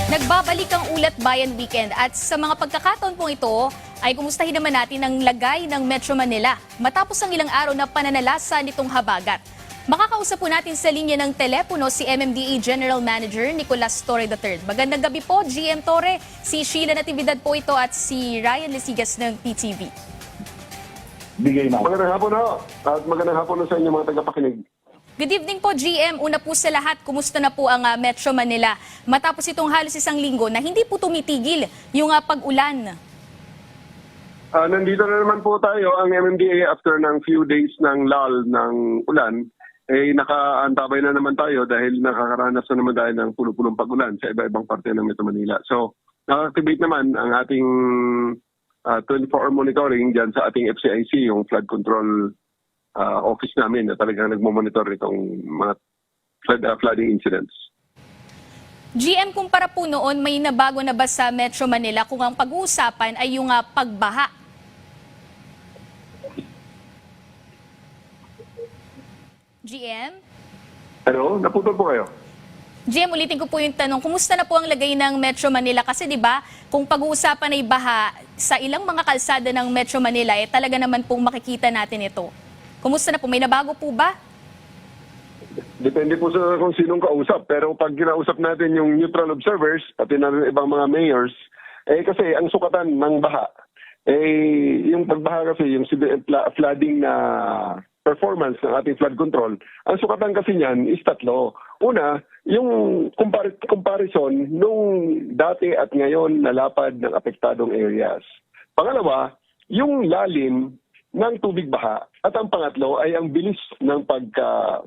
Nagbabalik ang Ulat Bayan Weekend at sa mga pagkakataon pong ito ay kumustahin naman natin ang lagay ng Metro Manila matapos ang ilang araw na pananalasa nitong habagat. Makakausap po natin sa linya ng telepono si MMDA General Manager Nicolas Torre III. Magandang gabi po, GM Torre. Si Sheila Natividad po ito at si Ryan Lesigas ng PTV. Magandang hapon ho at magandang hapon sa inyo mga tagapakinig. Good evening po, GM. Una po sa lahat, kumusta na po ang Metro Manila matapos itong halos isang linggo na hindi po tumitigil yung pag-ulan? Nandito na naman po tayo, ang MMDA after ng few days ng lull ng ulan, nakaantabay na naman tayo dahil nakakaranas na naman tayo ng pulo-pulong pag-ulan sa iba-ibang parte ng Metro Manila. So, naka-activate naman ang ating 24-hour monitoring dyan sa ating FCIC, yung flood control office namin na talagang nagmo-monitor itong mga flooding incidents. GM, kumpara po noon, may nabago na ba sa Metro Manila kung ang pag-uusapan ay yung pagbaha? GM? Ano? Naputol po kayo? GM, ulitin ko po yung tanong, kumusta na po ang lagay ng Metro Manila? Kasi di ba, kung pag-uusapan ay baha, sa ilang mga kalsada ng Metro Manila, talaga naman pong makikita natin ito. Kumusta na po? May nabago po ba? Depende po sa kung sinong kausap. Pero pag kinausap natin yung neutral observers at yung ibang mga mayors, kasi ang sukatan ng baha, yung pagbaha kasi, yung flooding na performance ng ating flood control, ang sukatan kasi niyan is tatlo. Una, yung comparison nung dati at ngayon na lapad ng apektadong areas. Pangalawa, yung lalim ng tubig baha. At ang pangatlo ay ang bilis ng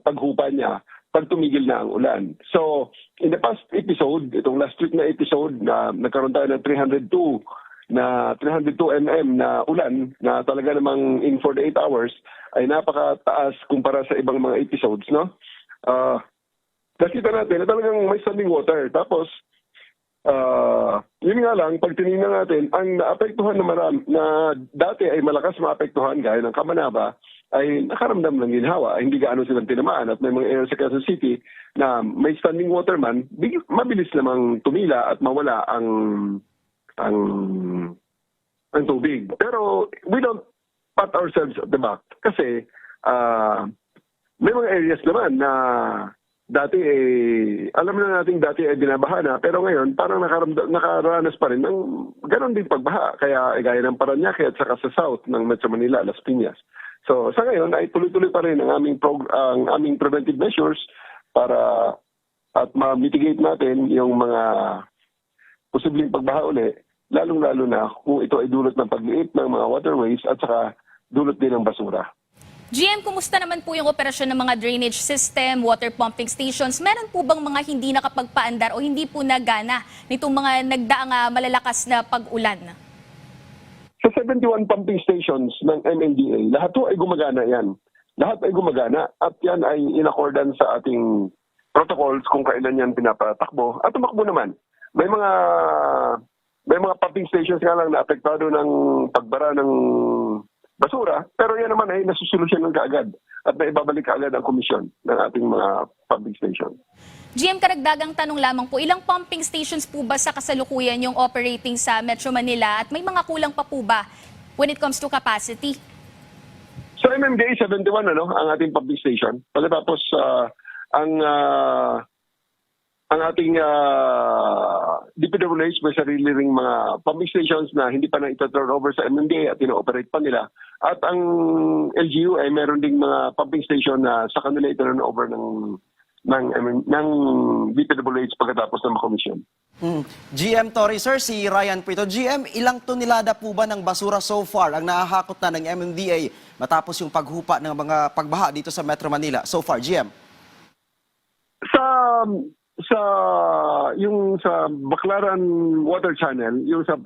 paghupa niya pag tumigil na ang ulan. So, in the past episode, itong last week na episode na nagkaroon tayo ng 302 mm na ulan na talaga namang in 48 hours ay napakataas kumpara sa ibang mga episodes, no? Nakita natin na talagang may standing water. Tapos, yun nga lang, pag tinignan natin, ang naapektuhan na dati ay malakas maapektuhan gaya ng Kamanaba, ay nakaramdam ng ginhawa, hindi gaano silang tinamaan. At may mga areas sa Quezon City na may standing water man, mabilis namang tumila at mawala ang tubig. Pero we don't pat ourselves at the back kasi may mga areas naman na dati alam na natin dati ay binabaha na, pero ngayon parang nakaranas pa rin ng ganon din pagbaha. Kaya gaya ng Parañaque at saka sa south ng Metro Manila, Las Piñas. So sa ngayon ay tuloy-tuloy pa rin ang aming preventive measures para at ma-mitigate natin yung mga posibleng pagbaha uli, lalong-lalo na kung ito ay dulot ng pagliit ng mga waterways at saka dulot din ng basura. GM, kumusta naman po yung operasyon ng mga drainage system, water pumping stations? Meron po bang mga hindi nakapagpaandar o hindi po nagana nitong mga nagdaang malalakas na pag-ulan? Sa 71 pumping stations ng MMDA, lahat po ay gumagana yan. Lahat ay gumagana at yan ay in accordance sa ating protocols kung kailan yan pinapatakbo. At tumakbo naman. May mga pumping stations nga lang na apektado ng pagbara ng basura, pero yan naman ay nasusolusyonan kaagad at naibabalik kaagad ang komisyon ng ating mga pumping station. GM, karagdagang tanong lamang po, ilang pumping stations po ba sa kasalukuyan yung operating sa Metro Manila at may mga kulang pa po ba when it comes to capacity? Sa MMDA 71 ang ating pumping station. Pagkatapos ang ating DPWH may sarili ring mga pumping stations na hindi pa na ita-turn over sa MMDA at ino-operate pa nila. At ang LGU ay meron ding mga pumping station na sa kanila ito-turn over ng DPWH pagkatapos ng komisyon. GM Torre, sir, si Ryan po ito. GM, ilang tonelada po ba ng basura so far ang nahahakot na ng MMDA matapos yung paghupa ng mga pagbaha dito sa Metro Manila so far, GM? Sa Baclaran Water Channel, yung sa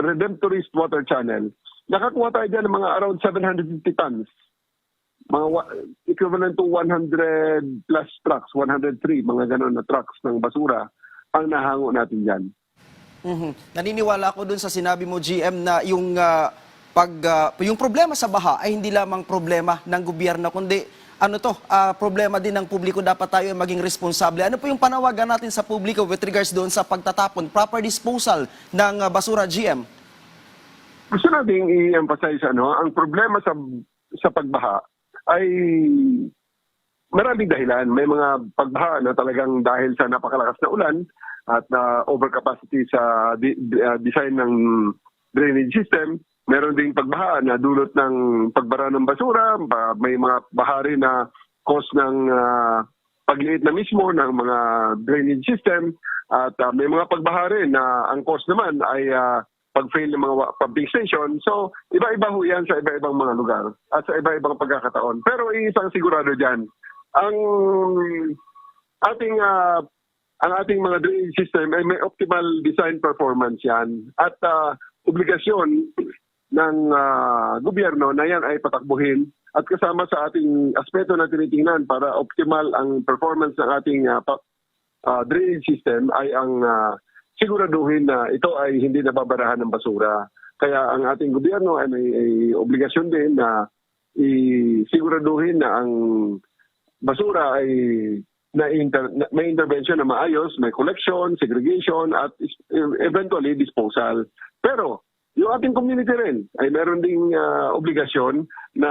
Redemptorist Water Channel, nakakuha tayo dyan ng mga around 750 tons. Mga equivalent to 100 plus trucks, 103, mga ganon na trucks ng basura ang nahango natin dyan. Naniniwala ako dun sa sinabi mo, GM, na yung problema sa baha ay hindi lamang problema ng gobyerno, kundi problema din ng publiko, dapat tayo ay maging responsable. Ano po yung panawagan natin sa publiko with regards doon sa pagtatapon, proper disposal ng basura, GM? Gusto nating i-emphasize, ang problema sa pagbaha ay maraming dahilan. May mga pagbaha na talagang dahil sa napakalakas na ulan at overcapacity sa design ng drainage system. Meron ding pagbaha na dulot ng pagbara ng basura. May mga bahari na cause ng pagliit na mismo ng mga drainage system. At may mga pagbaha rin na ang cause naman ay pag-fail ng mga pumping station. So, iba-iba ho yan sa iba-ibang mga lugar at sa iba-ibang pagkakataon. Pero isang sigurado dyan, ang ating mga drainage system ay may optimal design performance yan. At obligasyon ng gobyerno na yan ay patakbuhin at kasama sa ating aspeto na tinitingnan para optimal ang performance ng ating drainage system ay ang siguraduhin na ito ay hindi nababarahan ng basura. Kaya ang ating gobyerno ay may obligasyon din na isiguraduhin na ang basura ay may intervention na maayos, may collection, segregation, at eventually disposal. Pero yung ating community rin ay meron ding obligasyon na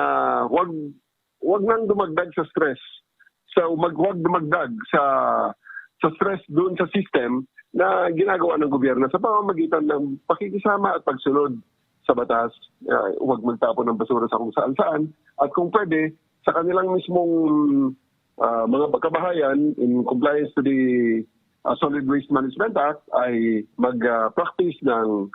wag nang dumagdag sa stress. So wag dumagdag sa stress doon sa system na ginagawa ng gobyerno sa pamamagitan ng pakikisama at pagsunod sa batas. Huwag magtapon ng basura sa kung saan-saan. At kung pwede, sa kanilang mismong mga kabahayan in compliance to the Solid Waste Management Act ay mag-practice ng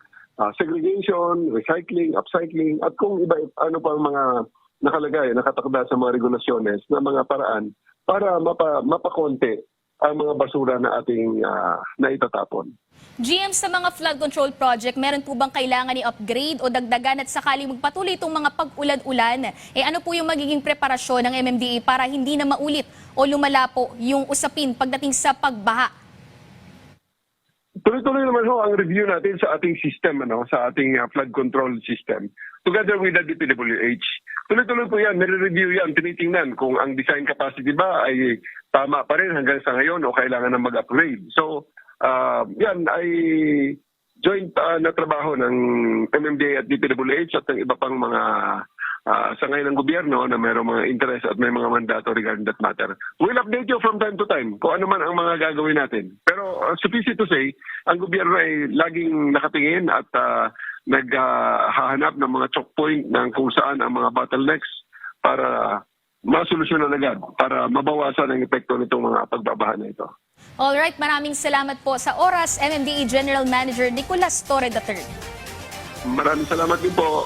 segregation, recycling, upcycling, at kung ano pang mga nakalagay, nakatakda sa mga regulasyones na mga paraan para mapakonte ang mga basura na ating naitatapon. GM, sa mga flood control project, meron po bang kailangan i-upgrade o dagdagan at sakaling magpatuloy itong mga pag-ulan-ulan? Ano po yung magiging preparasyon ng MMDA para hindi na maulit o lumala po yung usapin pagdating sa pagbaha? Tuloy-tuloy naman ho ang review natin sa ating system, sa ating flood control system, together with the DPWH. Tuloy-tuloy po yan, nire-review yan, tinitingnan kung ang design capacity ba ay tama pa rin hanggang sa ngayon o kailangan na mag-upgrade. So, yan ay joint na trabaho ng MMDA at DPWH at ng iba pang mga sangay ng gobyerno na mayroong mga interest at may mga mandato regarding that matter. We'll update you from time to time kung ano man ang mga gagawin natin. Pero suffice it to say, ang gobyerno ay laging nakatingin at naghahanap ng mga choke point ng kung saan ang mga bottlenecks para masolusyonan agad, para mabawasan ang epekto nitong mga pagbabaha na ito. Alright, maraming salamat po sa oras, MMDA General Manager Nicolas Torre III. Maraming salamat din po.